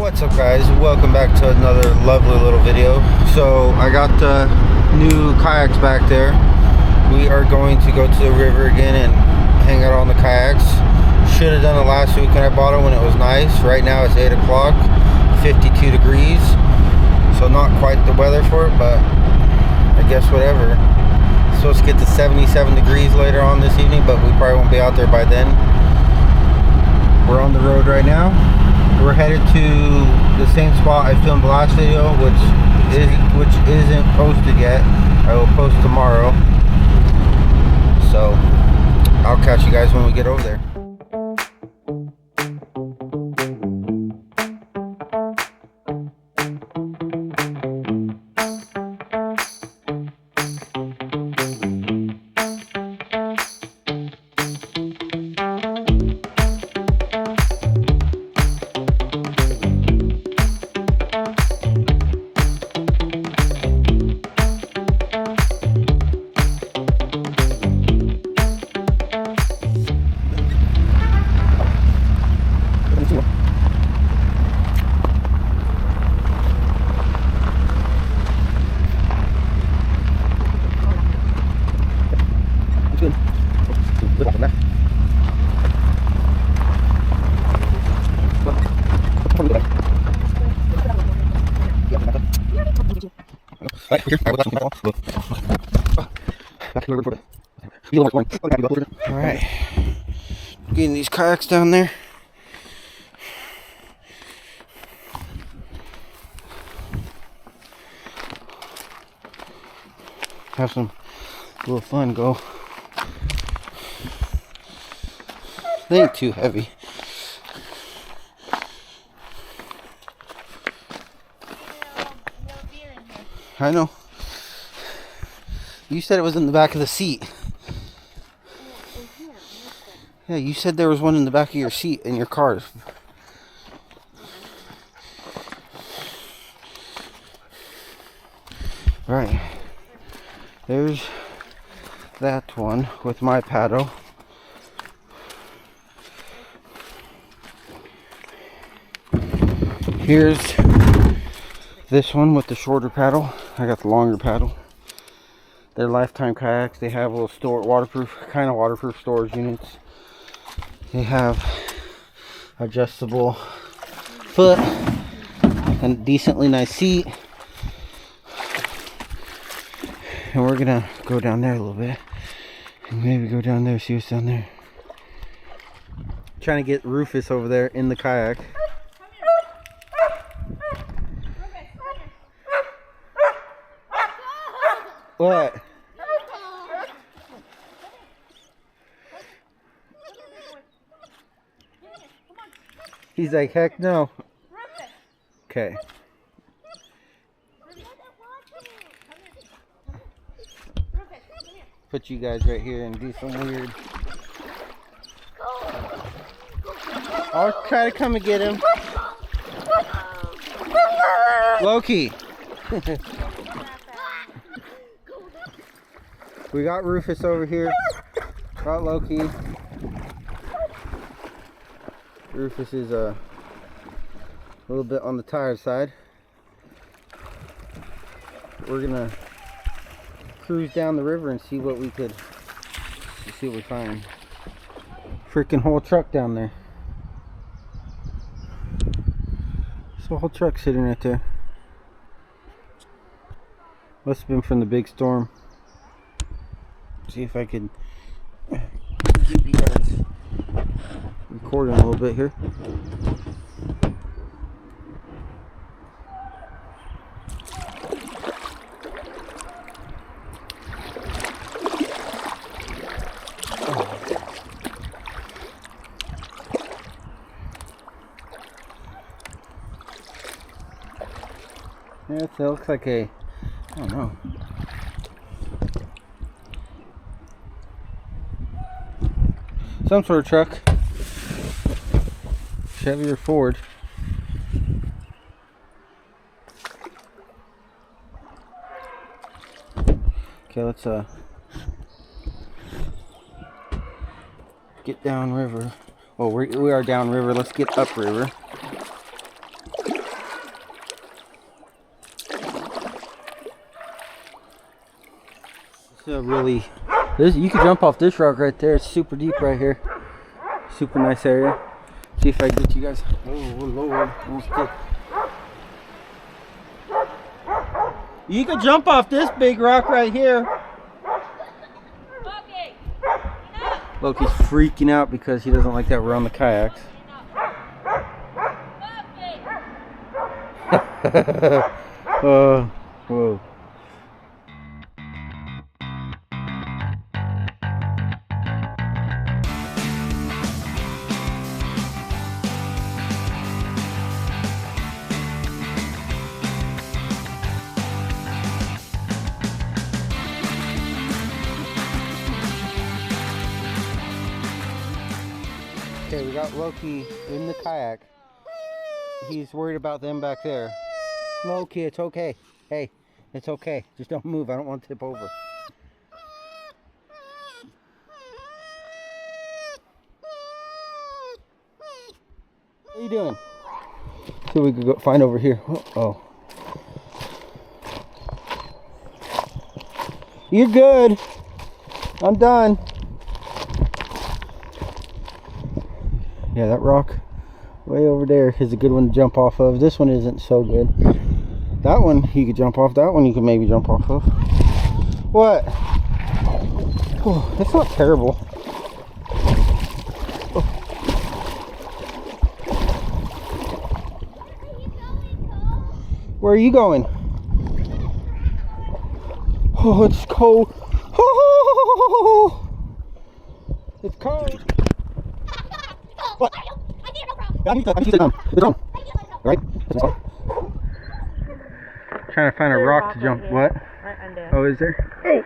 What's up, guys? Welcome back to another lovely little video. So I got the new kayaks back there. We are going to go to the river again and hang out on the kayaks. Should have done it last week when I bought it when it was nice. Right now it's 8 o'clock, 52 degrees, so not quite the weather for it, but I guess whatever. It's supposed to get to 77 degrees later on this evening, but we probably won't be out there by then. We're on the road right now. We're headed to the same spot I filmed the last video, which isn't posted yet. I will post tomorrow. So I'll catch you guys when we get over there. Alright, getting these kayaks down there. Have some little fun, go. They ain't too heavy. I know. You said it was in the back of the seat. Yeah, you said there was one in the back of your seat in your car. Right. There's that one with my paddle. Here's this one with the shorter paddle. I got the longer paddle. They're lifetime kayaks. They have little waterproof storage units. They have adjustable foot and decently nice seat. And we're gonna go down there a little bit and maybe go down there, see what's down there. Trying to get Rufus over there in the kayak. What? He's like, heck no. Okay. Put you guys right here and do some weird. I'll try to come and get him. Loki. We got Rufus over here. Got Loki. Rufus is a little bit on the tired side. We're gonna cruise down the river and see what we find. Freaking whole truck down there. There's a whole truck sitting right there. Must have been from the big storm. See if I can keep you guys recording a little bit here. Yeah, it looks like I don't know. Some sort of truck. Chevy or Ford. Okay, let's get down river. Oh, we are down river. Let's get up river. It's a really, you can jump off this rock right there. It's super deep right here. Super nice area. See if I can get you guys. Oh Lord, almost did. You can jump off this big rock right here. Loki's freaking out because he doesn't like that we're on the kayaks. Whoa. Okay, we got Loki in the kayak. He's worried about them back there. Loki, it's okay. Hey, it's okay. Just don't move. I don't want to tip over. What are you doing? See what we could go find over here. Oh. You're good. I'm done. Yeah, that rock way over there is a good one to jump off of. This one isn't so good. That one you could jump off. That one you could maybe jump off of. What? Oh, it's not terrible. Oh. Where are you going? Oh, it's cold. Oh, it's cold. What? I need to sit down. Sit down. Right? Trying to find a rock to jump. What? Right under. Oh, is there? Oh!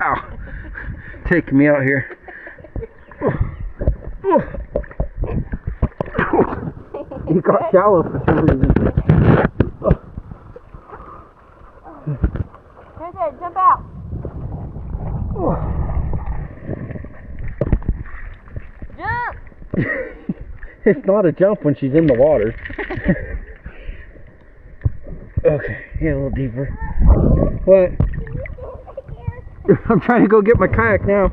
Ow! Taking me out here. He got shallow for some reason. Here's it. Jump out. Jump! It's not a jump when she's in the water. Okay, get a little deeper. What? I'm trying to go get my kayak now.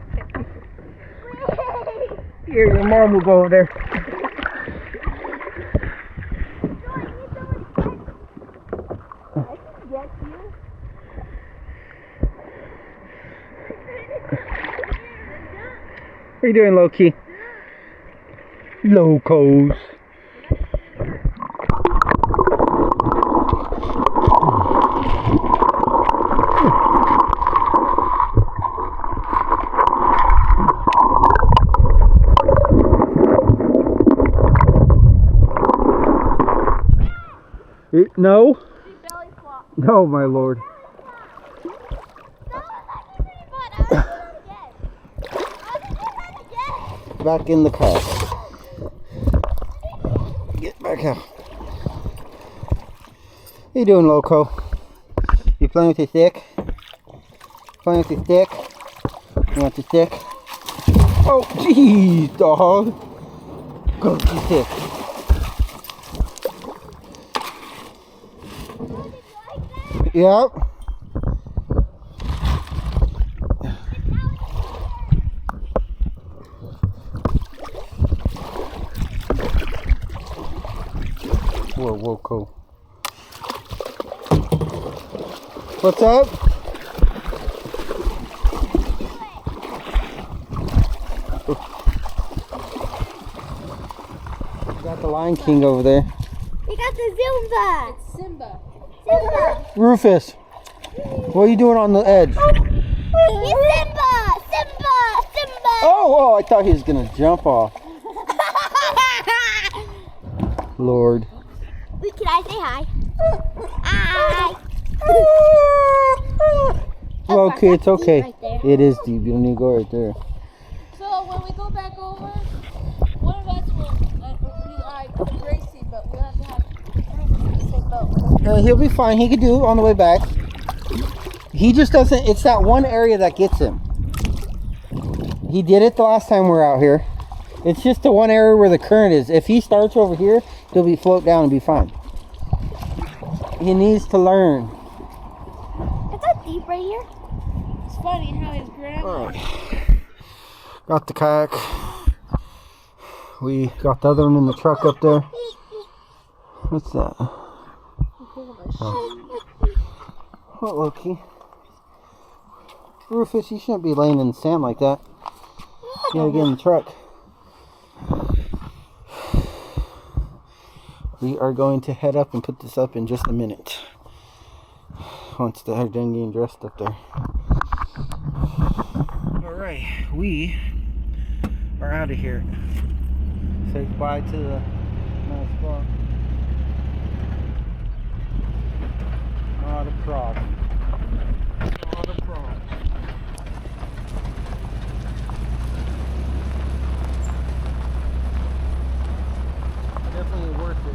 Here, your mom will go over there. What are you doing, Loki? Locos. No? No, my lord. Back in the car. Get back out. What are you doing, Loco? You playing with your stick? Playing with your stick? You want your stick? Oh, jeez, dog. Go with your stick. Yep. Whoa, cool. What's up? We got the Lion King over there. We got the Zumba. It's Simba. Simba. Rufus, what are you doing on the edge? He's Simba. Simba. Oh, I thought he was gonna jump off. Lord. Can I say hi? Hi. Well, okay, it's okay. Right there. It is deep. You don't need to go right there. So when we go back over, one of us will Gracie, but we have to have Rufus in the same boat. He'll be fine. He could do it on the way back. He just doesn't. It's that one area that gets him. He did it the last time we were out here. It's just the one area where the current is. If he starts over here, he'll be float down and be fine. He needs to learn. It's not deep right here. It's funny how his grandma. Alright. Got the kayak. We got the other one in the truck up there. What's that? Oh, Loki. Rufus, you shouldn't be laying in the sand like that. You gotta get in the truck. We are going to head up and put this up in just a minute. Once they're done getting dressed up there. Alright, we are out of here. Say goodbye to the nice spot. Not a problem. Not a problem. Definitely worth it.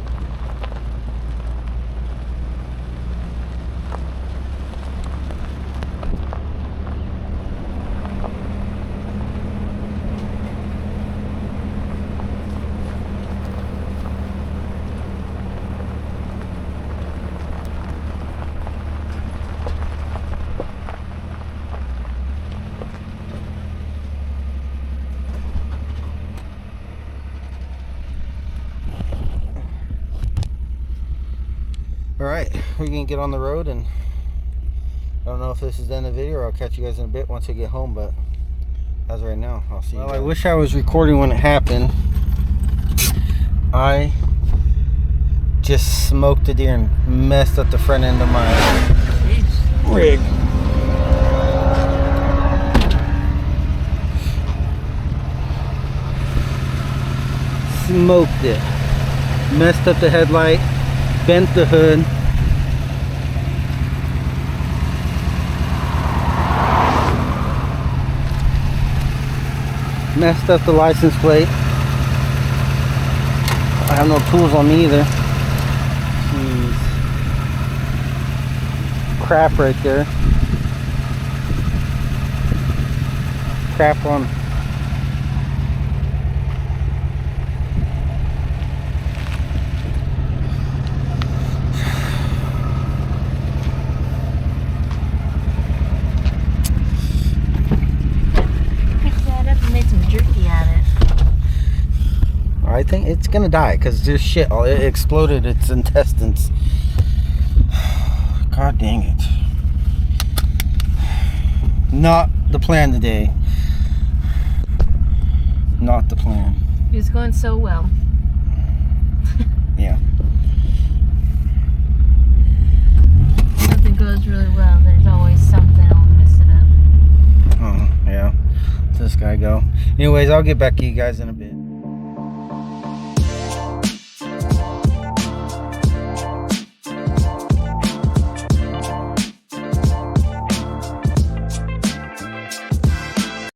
Alright, we're gonna get on the road, and I don't know if this is the end of the video or I'll catch you guys in a bit once I get home, but as of right now, I'll see you guys. I wish I was recording when it happened. I just smoked a deer and messed up the front end of my rig. Smoked it. Messed up the headlight. Bent the hood. Messed up the license plate. I have no tools on me either. Jeez. Crap right there. Crap on. I think it's gonna die because there's shit. It exploded its intestines. God dang it. Not the plan today. Not the plan. It was going so well. Yeah. Something goes really well. There's always something that'll mess it up. Oh, yeah. Let this guy go. Anyways, I'll get back to you guys in a bit.